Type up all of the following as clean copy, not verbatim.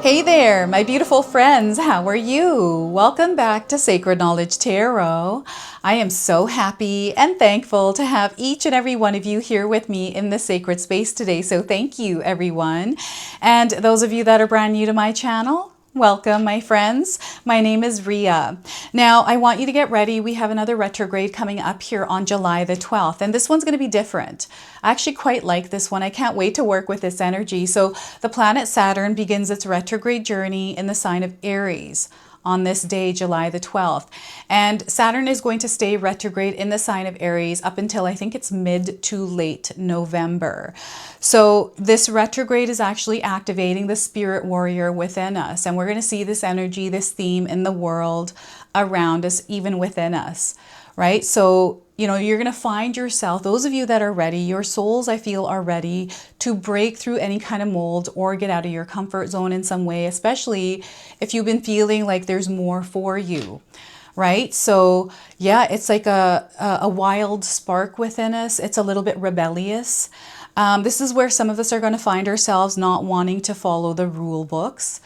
Hey there, my beautiful friends. How are you? Welcome back to Sacred Knowledge Tarot. I am so happy and thankful to have each and every one of you here with me in this sacred space today. So thank you, everyone. And those of you that are brand new to my channel, welcome, my friends. My name is Ria. Now, I want you to get ready. We have another retrograde coming up here on July the 12th, and this one's going to be different. I actually quite like this one. I can't wait to work with this energy. So the planet Saturn begins its retrograde journey in the sign of Aries on this day, July the 12th. And Saturn is going to stay retrograde in the sign of Aries up until I think it's mid to late November. So this retrograde is actually activating the spirit warrior within us. And we're going to see this energy, this theme in the world around us, even within us, right? So you're going to find yourself, those of you that are ready, your souls, I feel, are ready to break through any kind of mold or get out of your comfort zone in some way, especially if you've been feeling like there's more for you, right? So yeah, it's like a wild spark within us. It's a little bit rebellious. This is where some of us are going to find ourselves not wanting to follow the rule books.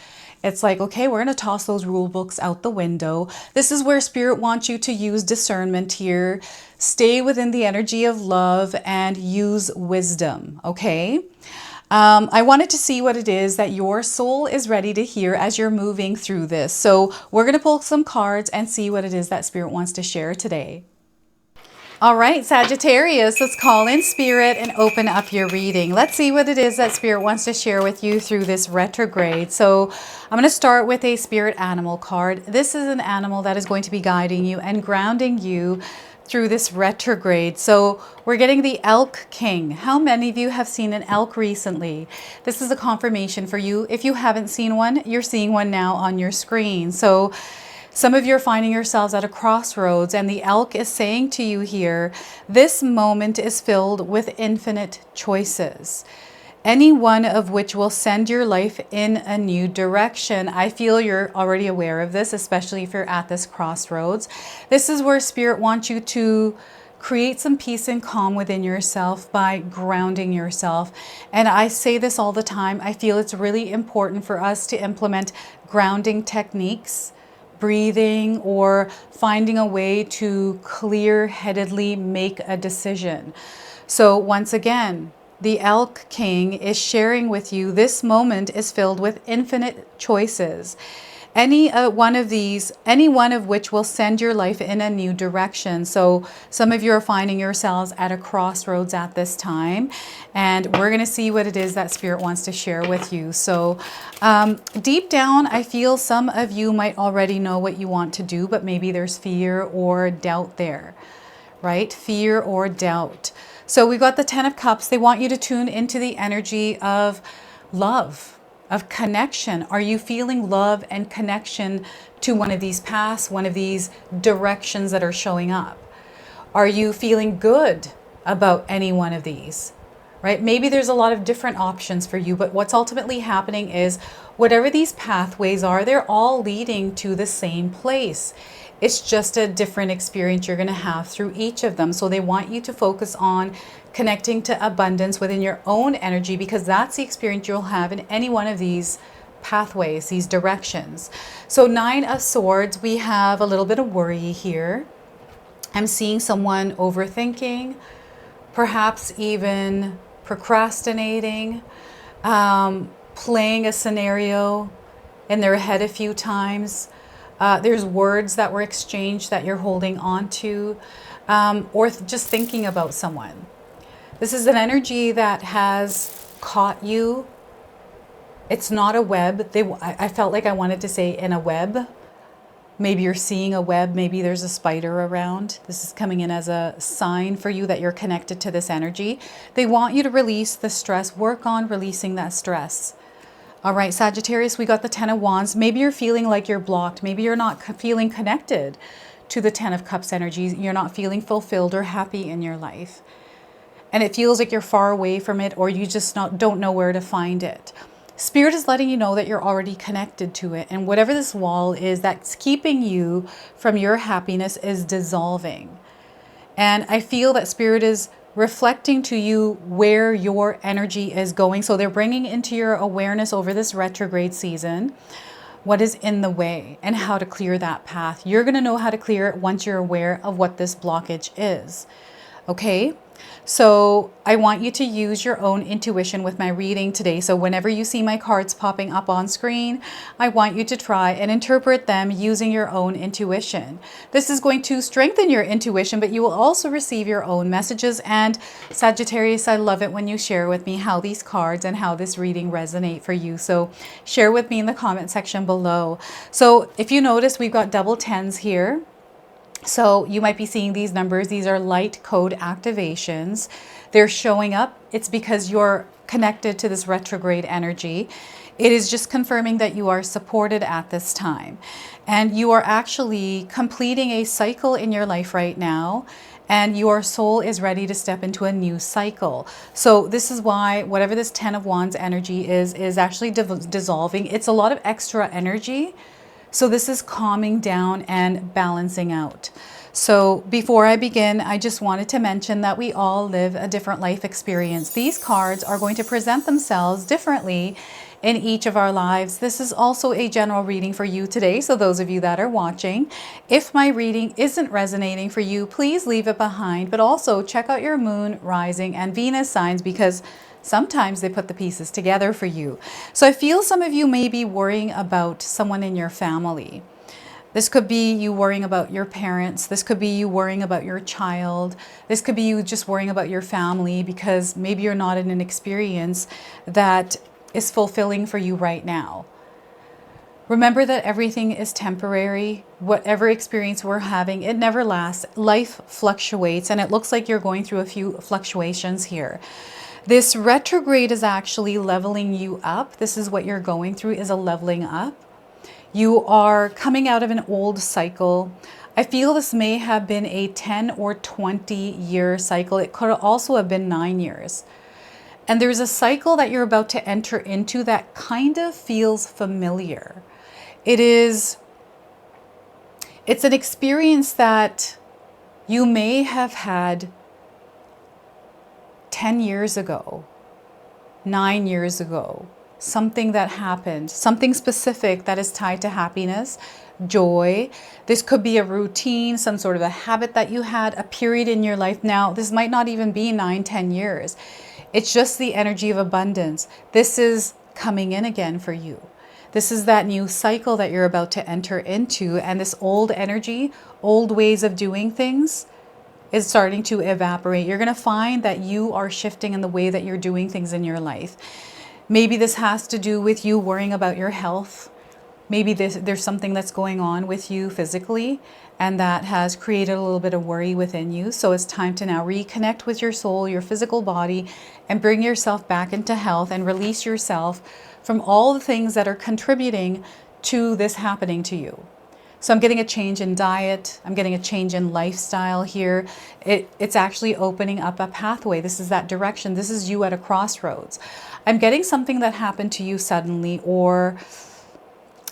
It's like, okay, we're going to toss those rule books out the window. This is where Spirit wants you to use discernment here. Stay within the energy of love and use wisdom, okay? I wanted to see what it is that your soul is ready to hear as you're moving through this. So we're going to pull some cards and see what it is that Spirit wants to share today. All right, Sagittarius, let's call in Spirit and open up your reading. Let's see what it is that Spirit wants to share with you through this retrograde. So I'm going to start with a Spirit animal card. This is an animal that is going to be guiding you and grounding you through this retrograde. So we're getting the Elk King. How many of you have seen an elk recently? This is a confirmation for you. If you haven't seen one, you're seeing one now on your screen. So some of you are finding yourselves at a crossroads, and the elk is saying to you here, this moment is filled with infinite choices, any one of which will send your life in a new direction. I feel you're already aware of this, especially if you're at this crossroads. This is where Spirit wants you to create some peace and calm within yourself by grounding yourself. And I say this all the time. I feel it's really important for us to implement grounding techniques, breathing, or finding a way to clear-headedly make a decision. So once again, the Elk King is sharing with you this moment is filled with infinite choices. Any one of which will send your life in a new direction. So some of you are finding yourselves at a crossroads at this time, and we're going to see what it is that Spirit wants to share with you. So deep down, I feel some of you might already know what you want to do, but maybe there's fear or doubt there, right? Fear or doubt. So we've got the Ten of Cups. They want you to tune into the energy of love, of connection. Are you feeling love and connection to one of these paths, one of these directions that are showing up? Are you feeling good about any one of these, right? Maybe there's a lot of different options for you, but what's ultimately happening is whatever these pathways are, they're all leading to the same place. It's just a different experience you're going to have through each of them. So they want you to focus on connecting to abundance within your own energy, because that's the experience you'll have in any one of these pathways, these directions. So Nine of Swords, we have a little bit of worry here. I'm seeing someone overthinking, perhaps even procrastinating, playing a scenario in their head a few times. There's words that were exchanged that you're holding on to, or just thinking about someone. This is an energy that has caught you. It's not a web. I felt like I wanted to say in a web. Maybe you're seeing a web. Maybe there's a spider around. This is coming in as a sign for you that you're connected to this energy. They want you to release the stress. Work on releasing that stress. All right, Sagittarius, we got the Ten of Wands. Maybe you're feeling like you're blocked. Maybe you're not feeling connected to the Ten of Cups energy. You're not feeling fulfilled or happy in your life. And it feels like you're far away from it, or you just don't know where to find it. Spirit is letting you know that you're already connected to it. And whatever this wall is that's keeping you from your happiness is dissolving. And I feel that Spirit is reflecting to you where your energy is going. So they're bringing into your awareness over this retrograde season what is in the way and how to clear that path. You're going to know how to clear it once you're aware of what this blockage is. Okay? So I want you to use your own intuition with my reading today. So whenever you see my cards popping up on screen, I want you to try and interpret them using your own intuition. This is going to strengthen your intuition, but you will also receive your own messages. And Sagittarius, I love it when you share with me how these cards and how this reading resonate for you. So share with me in the comment section below. So if you notice, we've got double tens here. So you might be seeing these numbers. These are light code activations. They're showing up. It's because you're connected to this retrograde energy. It is just confirming that you are supported at this time. And you are actually completing a cycle in your life right now. And your soul is ready to step into a new cycle. So this is why whatever this 10 of Wands energy is actually dissolving. It's a lot of extra energy. So this is calming down and balancing out. So before I begin, I just wanted to mention that we all live a different life experience. These cards are going to present themselves differently in each of our lives. This is also a general reading for you today. So those of you that are watching, if my reading isn't resonating for you, please leave it behind. But also check out your moon, rising, and Venus signs, because sometimes they put the pieces together for you. So I feel some of you may be worrying about someone in your family. This could be you worrying about your parents. This could be you worrying about your child. This could be you just worrying about your family because maybe you're not in an experience that is fulfilling for you right now. Remember that everything is temporary. Whatever experience we're having, it never lasts. Life fluctuates, and it looks like you're going through a few fluctuations here. This retrograde is actually leveling you up. This is what you're going through, is a leveling up. You are coming out of an old cycle. I feel this may have been a 10 or 20 year cycle. It could also have been 9 years. And there's a cycle that you're about to enter into that kind of feels familiar. It's an experience that you may have had 10 years ago, 9 years ago, something that happened, something specific that is tied to happiness, joy. This could be a routine, some sort of a habit that you had, a period in your life. Now, this might not even be 9, 10 years. It's just the energy of abundance. This is coming in again for you. This is that new cycle that you're about to enter into. And this old energy, old ways of doing things, is starting to evaporate. You're going to find that you are shifting in the way that you're doing things in your life. Maybe this has to do with you worrying about your health. Maybe there's something that's going on with you physically, and that has created a little bit of worry within you. So it's time to now reconnect with your soul, your physical body, and bring yourself back into health and release yourself from all the things that are contributing to this happening to you. So I'm getting a change in diet. I'm getting a change in lifestyle here. It's actually opening up a pathway. This is that direction. This is you at a crossroads. I'm getting something that happened to you suddenly, or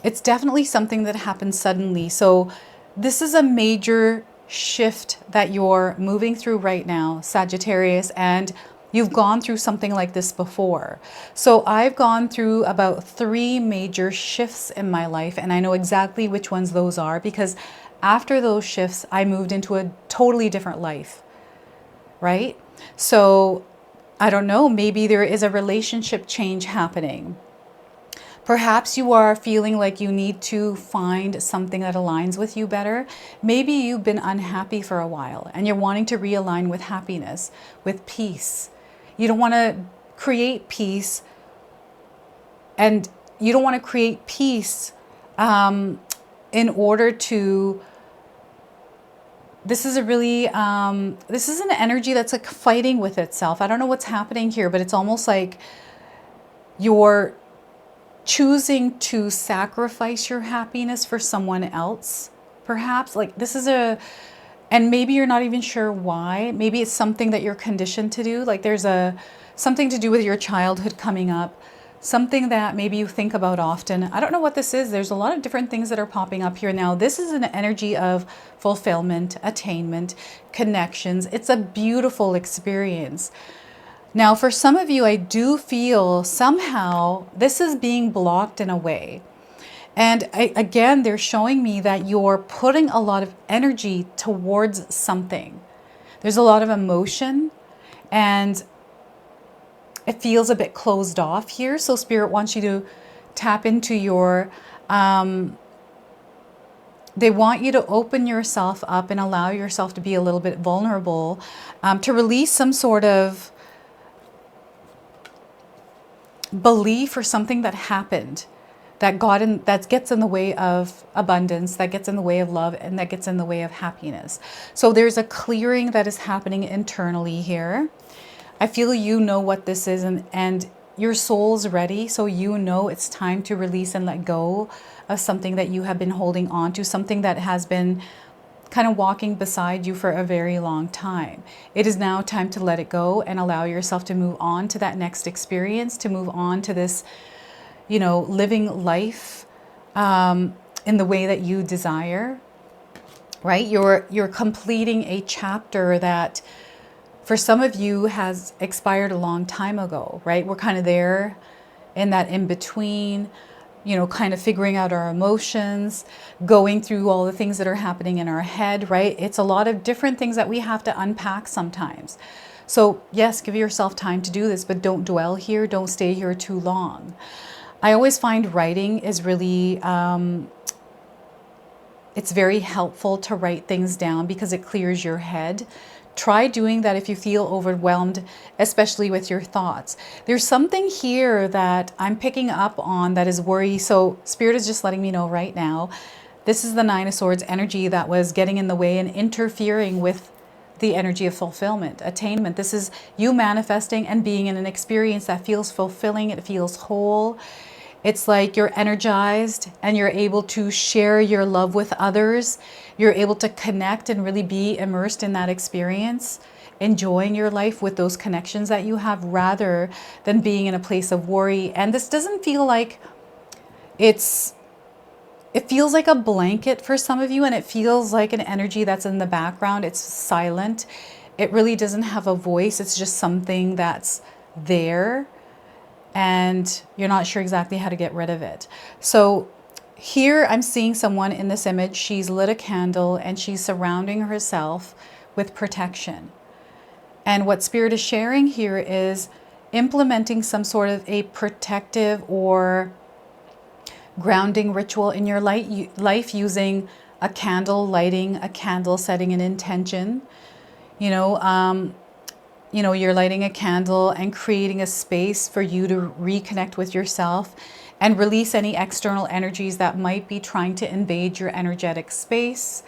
it's definitely something that happened suddenly. So this is a major shift that you're moving through right now, Sagittarius, and you've gone through something like this before. So I've gone through about 3 major shifts in my life, and I know exactly which ones those are, because after those shifts, I moved into a totally different life, right? So I don't know, maybe there is a relationship change happening. Perhaps you are feeling like you need to find something that aligns with you better. Maybe you've been unhappy for a while and you're wanting to realign with happiness, with peace. You don't want to create peace, and you don't want to create peace in order to, this is an energy that's like fighting with itself. I don't know what's happening here, but it's almost like you're choosing to sacrifice your happiness for someone else, perhaps. Like this is and maybe you're not even sure why. Maybe it's something that you're conditioned to do. Like there's something to do with your childhood coming up. something that maybe you think about often. I don't know what this is. There's a lot of different things that are popping up here now. This is an energy of fulfillment, attainment, connections. It's a beautiful experience. Now, for some of you, I do feel somehow this is being blocked in a way. And again, they're showing me that you're putting a lot of energy towards something. There's a lot of emotion, and it feels a bit closed off here. So Spirit wants you to tap into your, they want you to open yourself up and allow yourself to be a little bit vulnerable, to release some sort of belief or something that happened that gets in the way of abundance, that gets in the way of love, and that gets in the way of happiness. So there's a clearing that is happening internally here. I feel you know what this is, and your soul's ready. So you know it's time to release and let go of something that you have been holding on to, something that has been kind of walking beside you for a very long time. It is now time to let it go and allow yourself to move on to that next experience, to move on to this, you know, living life in the way that you desire, right? You're completing a chapter that for some of you has expired a long time ago, right? We're kind of there in that in between, you know, kind of figuring out our emotions, going through all the things that are happening in our head, right? It's a lot of different things that we have to unpack sometimes. So yes, give yourself time to do this, but don't dwell here. Don't stay here too long. I always find writing is really, it's very helpful to write things down because it clears your head. Try doing that if you feel overwhelmed, especially with your thoughts. There's something here that I'm picking up on that is worry. So Spirit is just letting me know right now, this is the Nine of Swords energy that was getting in the way and interfering with the energy of fulfillment, attainment. This is you manifesting and being in an experience that feels fulfilling. It feels whole. It's like you're energized and you're able to share your love with others. You're able to connect and really be immersed in that experience, enjoying your life with those connections that you have rather than being in a place of worry. And this doesn't feel like it feels like a blanket for some of you, and it feels like an energy that's in the background. It's silent. It really doesn't have a voice. It's just something that's there, and you're not sure exactly how to get rid of it. So here I'm seeing someone in this image. She's lit a candle and she's surrounding herself with protection. And what Spirit is sharing here is implementing some sort of a protective or grounding ritual in your life using a candle, lighting a candle, setting an intention. You're lighting a candle and creating a space for you to reconnect with yourself and release any external energies that might be trying to invade your energetic space.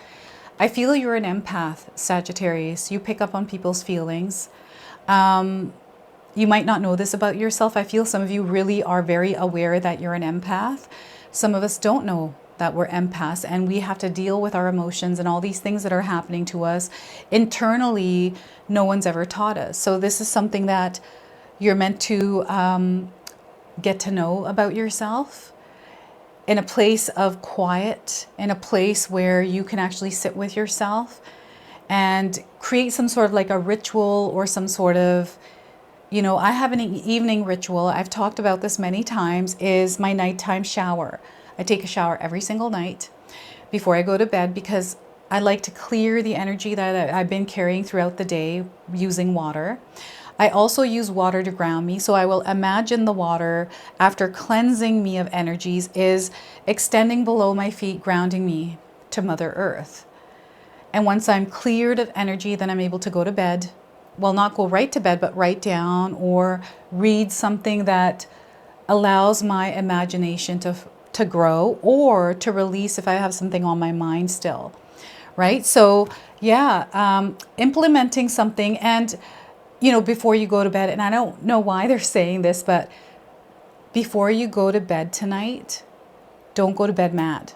I feel you're an empath, Sagittarius. You pick up on people's feelings. You might not know this about yourself. I feel some of you really are very aware that you're an empath. Some of us don't know that we're empaths, and we have to deal with our emotions and all these things that are happening to us internally. No one's ever taught us. So this is something that you're meant to get to know about yourself in a place of quiet, in a place where you can actually sit with yourself and create some sort of like a ritual or some sort of, I have an evening ritual. I've talked about this many times, is my nighttime shower. I take a shower every single night before I go to bed because I like to clear the energy that I've been carrying throughout the day using water. I also use water to ground me. So I will imagine the water, after cleansing me of energies, is extending below my feet, grounding me to Mother Earth. And once I'm cleared of energy, then I'm able to go to bed. Well, not go right to bed, but write down or read something that allows my imagination to grow or to release if I have something on my mind still, right? So yeah, implementing something. And before you go to bed, and I don't know why they're saying this, but before you go to bed tonight, don't go to bed mad.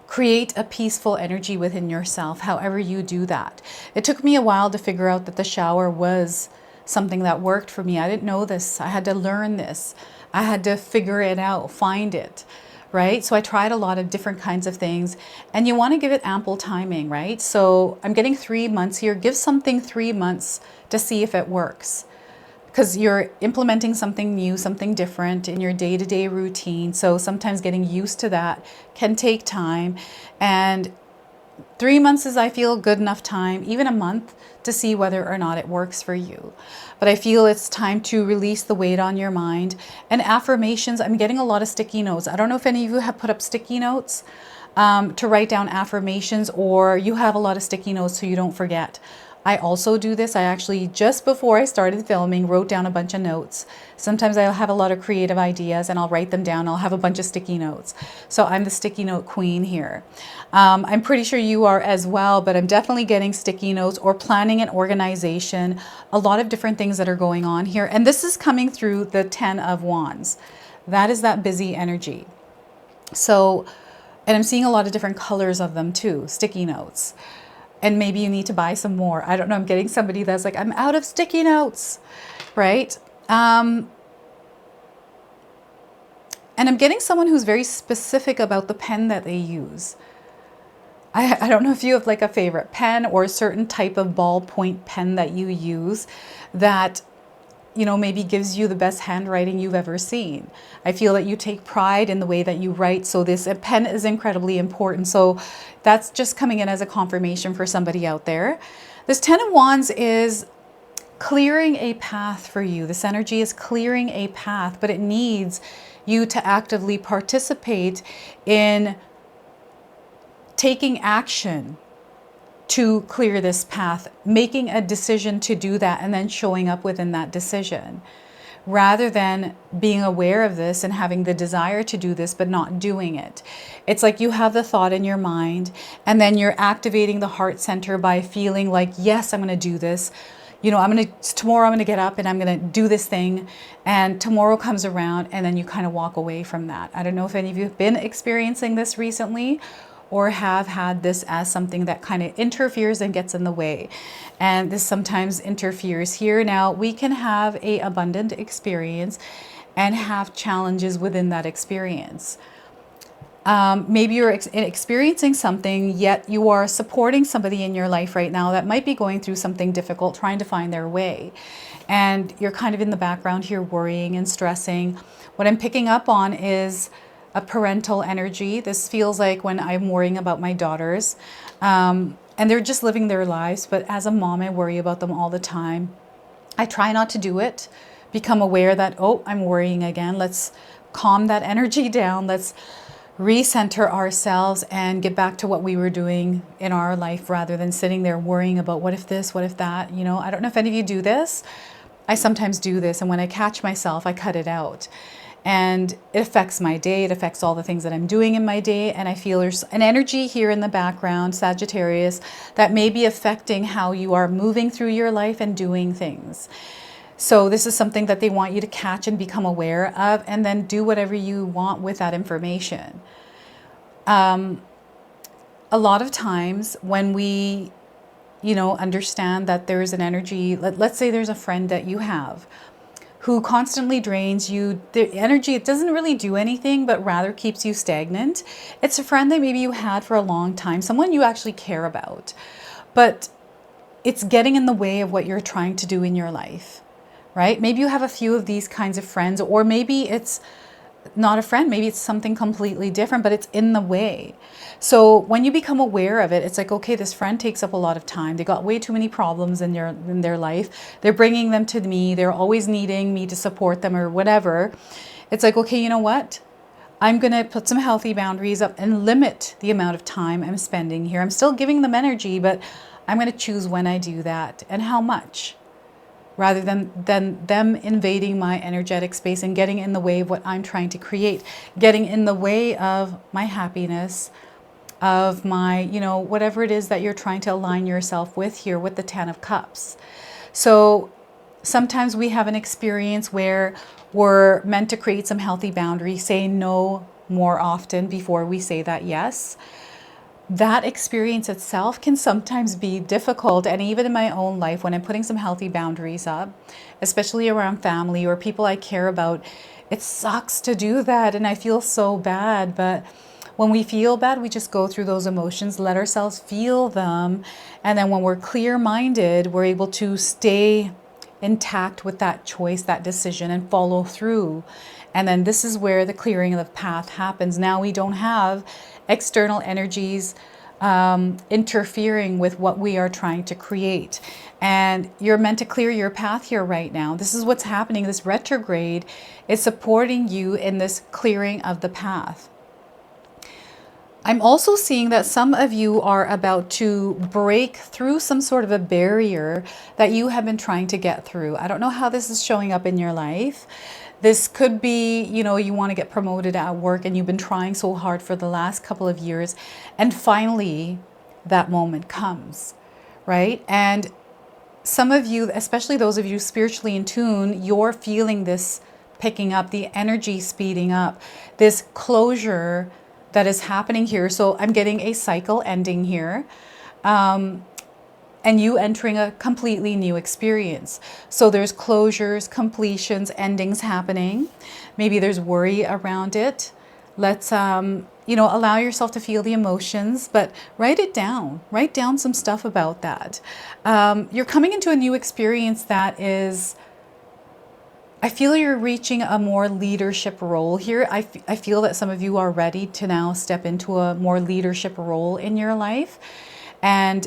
Create a peaceful energy within yourself, however you do that. It took me a while to figure out that the shower was something that worked for me. I didn't know this. I had to learn this. I had to figure it out, find it, right? So I tried a lot of different kinds of things, and you want to give it ample timing, right? So I'm getting 3 months here. Give something 3 months to see if it works, because you're implementing something new, something different in your day-to-day routine. So sometimes getting used to that can take time. And 3 months is, I feel, good enough time, even a month, to see whether or not it works for you. But I feel it's time to release the weight on your mind. And affirmations, I'm getting a lot of sticky notes. I don't know if any of you have put up sticky notes to write down affirmations, or you have a lot of sticky notes so you don't forget. I also do this. I actually, just before I started filming, wrote down a bunch of notes. Sometimes I'll have a lot of creative ideas and I'll write them down. I'll have a bunch of sticky notes. So I'm the sticky note queen here. I'm pretty sure you are as well, but I'm definitely getting sticky notes or planning an organization, a lot of different things that are going on here. And this is coming through the 10 of Wands. That is that busy energy. So, and I'm seeing a lot of different colors of them too, sticky notes. And maybe you need to buy some more. I don't know. I'm getting somebody that's like, I'm out of sticky notes, right? And I'm getting someone who's very specific about the pen that they use. I don't know if you have like a favorite pen or a certain type of ballpoint pen that you use that, you know, maybe gives you the best handwriting you've ever seen. I feel that you take pride in the way that you write. So this pen is incredibly important. So that's just coming in as a confirmation for somebody out there. This 10 of Wands is clearing a path for you. This energy is clearing a path, but it needs you to actively participate in taking action to clear this path, making a decision to do that, and then showing up within that decision, rather than being aware of this and having the desire to do this but not doing it. It's like you have the thought in your mind and then you're activating the heart center by feeling like, yes, I'm going to do this. You know, tomorrow I'm going to get up and I'm going to do this thing, and tomorrow comes around and then you kind of walk away from that. I don't know if any of you have been experiencing this recently, or have had this as something that kind of interferes and gets in the way. And this sometimes interferes here. Now, we can have an abundant experience and have challenges within that experience. Maybe you're experiencing something, yet you are supporting somebody in your life right now that might be going through something difficult, trying to find their way. And you're kind of in the background here worrying and stressing. What I'm picking up on is a parental energy. This feels like when I'm worrying about my daughters, and they're just living their lives. But as a mom, I worry about them all the time. I try not to do it. Become aware that, oh, I'm worrying again. Let's calm that energy down. Let's recenter ourselves and get back to what we were doing in our life, rather than sitting there worrying about what if this, what if that. You know, I don't know if any of you do this. I sometimes do this, and when I catch myself, I cut it out. And it affects my day. It affects all the things that I'm doing in my day. And I feel there's an energy here in the background, Sagittarius, that may be affecting how you are moving through your life and doing things. So this is something that they want you to catch and become aware of, and then do whatever you want with that information. A lot of times when we, you know, understand that there's an energy, let's say there's a friend that you have who constantly drains you. The energy, it doesn't really do anything, but rather keeps you stagnant. It's a friend that maybe you had for a long time, someone you actually care about, but it's getting in the way of what you're trying to do in your life, right? Maybe you have a few of these kinds of friends, or maybe it's not a friend, maybe it's something completely different, but it's in the way. So when you become aware of it, it's like, okay, this friend takes up a lot of time. They got way too many problems in their life. They're bringing them to me. They're always needing me to support them or whatever. It's like, okay, you know what? I'm going to put some healthy boundaries up and limit the amount of time I'm spending here. I'm still giving them energy, but I'm going to choose when I do that and how much, rather than them invading my energetic space and getting in the way of what I'm trying to create, getting in the way of my happiness, of my, you know, whatever it is that you're trying to align yourself with here with the 10 of Cups. So sometimes we have an experience where we're meant to create some healthy boundaries, say no more often before we say that yes. That experience itself can sometimes be difficult. And even in my own life, when I'm putting some healthy boundaries up, especially around family or people I care about, It sucks to do that, and I feel so bad, but when we feel bad, we just go through those emotions, let ourselves feel them, and then when we're clear-minded, we're able to stay intact with that choice, that decision, and follow through. And then this is where the clearing of the path happens. Now we don't have external energies interfering with what we are trying to create. And you're meant to clear your path here right now. This is what's happening. This retrograde is supporting you in this clearing of the path. I'm also seeing that some of you are about to break through some sort of a barrier that you have been trying to get through. I don't know how this is showing up in your life. This could be, you know, you want to get promoted at work and you've been trying so hard for the last couple of years, and finally that moment comes, right? And some of you, especially those of you spiritually in tune, you're feeling this picking up, the energy speeding up, this closure that is happening here. So I'm getting a cycle ending here, and you entering a completely new experience. So there's closures, completions, endings happening. Maybe there's worry around it. Let's, you know, allow yourself to feel the emotions, but write it down. Write down some stuff about that. You're coming into a new experience that is, I feel you're reaching a more leadership role here. I feel that some of you are ready to now step into a more leadership role in your life and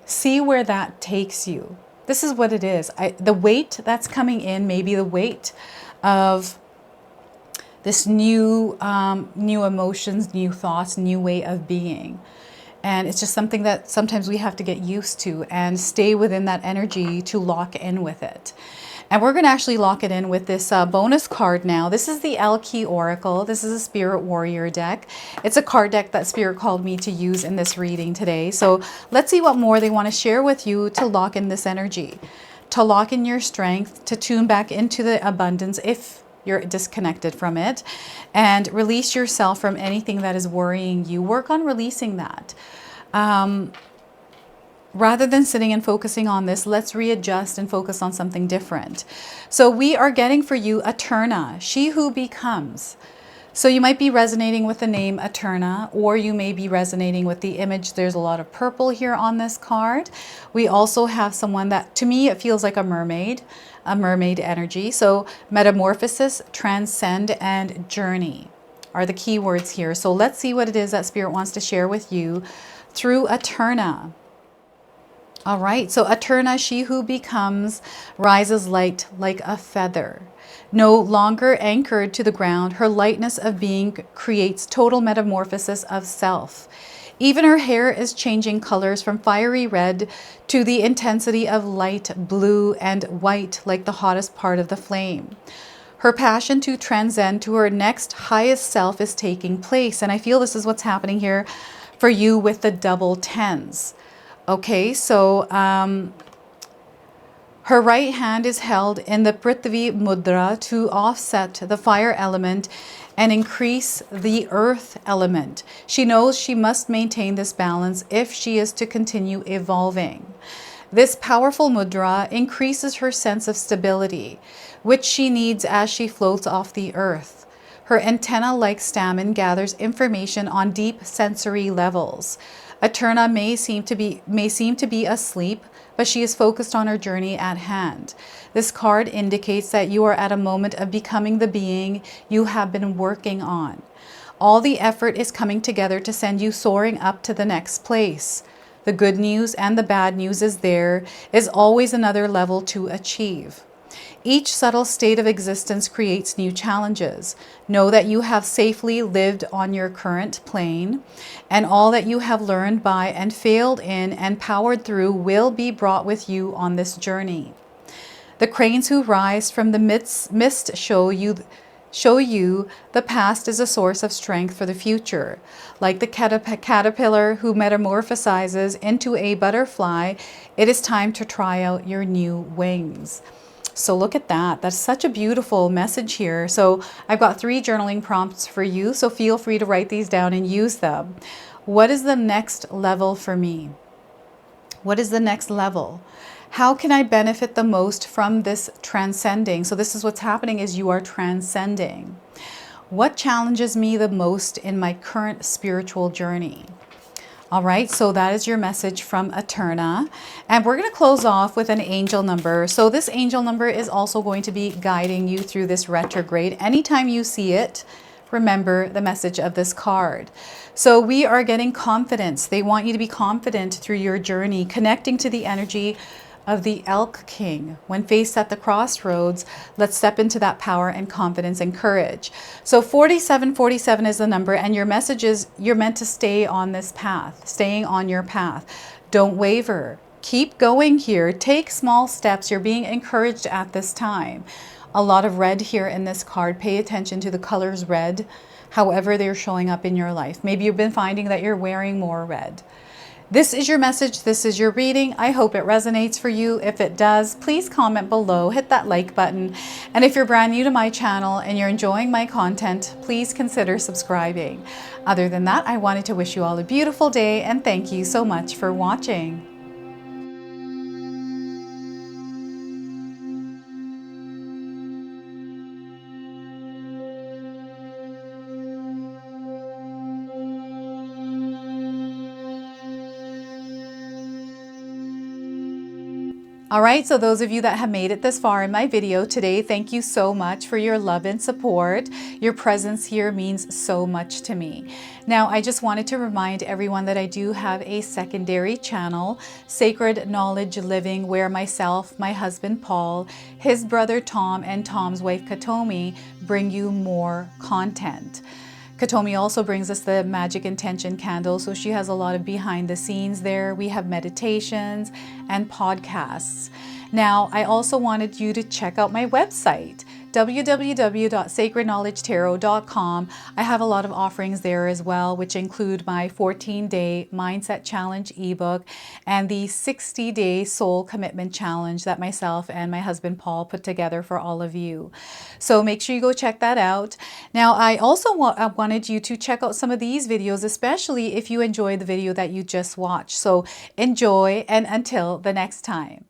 see where that takes you. This is what it is. The weight that's coming in, maybe the weight of this new emotions, new thoughts, new way of being. And it's just something that sometimes we have to get used to and stay within that energy to lock in with it. And we're going to actually lock it in with this bonus card now. This is the Elk King Oracle. This is a Spirit Warrior deck. It's a card deck that Spirit called me to use in this reading today. So let's see what more they want to share with you to lock in this energy, to lock in your strength, to tune back into the abundance if you're disconnected from it, and release yourself from anything that is worrying you. Work on releasing that. Rather than sitting and focusing on this, let's readjust and focus on something different. So we are getting for you Eterna, she who becomes. So you might be resonating with the name Eterna, or you may be resonating with the image. There's a lot of purple here on this card. We also have someone that, to me, it feels like a mermaid energy. So metamorphosis, transcend, and journey are the key words here. So let's see what it is that Spirit wants to share with you through Eterna. All right, so Eterna, she who becomes, rises light like a feather. No longer anchored to the ground, her lightness of being creates total metamorphosis of self. Even her hair is changing colors from fiery red to the intensity of light blue and white, like the hottest part of the flame. Her passion to transcend to her next highest self is taking place. And I feel this is what's happening here for you with the double tens. Okay, so her right hand is held in the Prithvi Mudra to offset the fire element and increase the earth element. She knows she must maintain this balance if she is to continue evolving. This powerful mudra increases her sense of stability, which she needs as she floats off the earth. Her antenna-like stamen gathers information on deep sensory levels. Eterna may seem to be asleep, but she is focused on her journey at hand. This card indicates that you are at a moment of becoming the being you have been working on. All the effort is coming together to send you soaring up to the next place. The good news and the bad news is there is always another level to achieve. Each subtle state of existence creates new challenges. Know that you have safely lived on your current plane, and all that you have learned by and failed in and powered through will be brought with you on this journey. The cranes who rise from the mist show you the past is a source of strength for the future. Like the caterpillar who metamorphosizes into a butterfly, it is time to try out your new wings. So look at that. That's such a beautiful message here. So I've got 3 journaling prompts for you, so feel free to write these down and use them. What is the next level for me? What is the next level? How can I benefit the most from this transcending? So this is what's happening, is you are transcending. What challenges me the most in my current spiritual journey? All right, so that is your message from Eterna. And we're going to close off with an angel number. So this angel number is also going to be guiding you through this retrograde. Anytime you see it, remember the message of this card. So we are getting confidence. They want you to be confident through your journey, connecting to the energy of the Elk King. When faced at the crossroads, let's step into that power and confidence and courage. So 4747 is the number, and your message is you're meant to stay on this path, staying on your path. Don't waver. Keep going here. Take small steps. You're being encouraged at this time. A lot of red here in this card. Pay attention to the colors red, however they're showing up in your life. Maybe you've been finding that you're wearing more red. This is your message. This is your reading. I hope it resonates for you. If it does, please comment below, hit that like button. And if you're brand new to my channel and you're enjoying my content, please consider subscribing. Other than that, I wanted to wish you all a beautiful day and thank you so much for watching. All right, so those of you that have made it this far in my video today, thank you so much for your love and support. Your presence here means so much to me. Now, I just wanted to remind everyone that I do have a secondary channel, Sacred Knowledge Living, where myself, my husband Paul, his brother Tom, and Tom's wife Katomi bring you more content. Katomi also brings us the Magic Intention candle, so she has a lot of behind the scenes there. We have meditations and podcasts. Now, I also wanted you to check out my website, www.sacredknowledgetarot.com. I have a lot of offerings there as well, which include my 14-day Mindset Challenge ebook and the 60-day Soul Commitment Challenge that myself and my husband Paul put together for all of you. So make sure you go check that out. Now, I also wanted you to check out some of these videos, especially if you enjoyed the video that you just watched. So enjoy, and until the next time.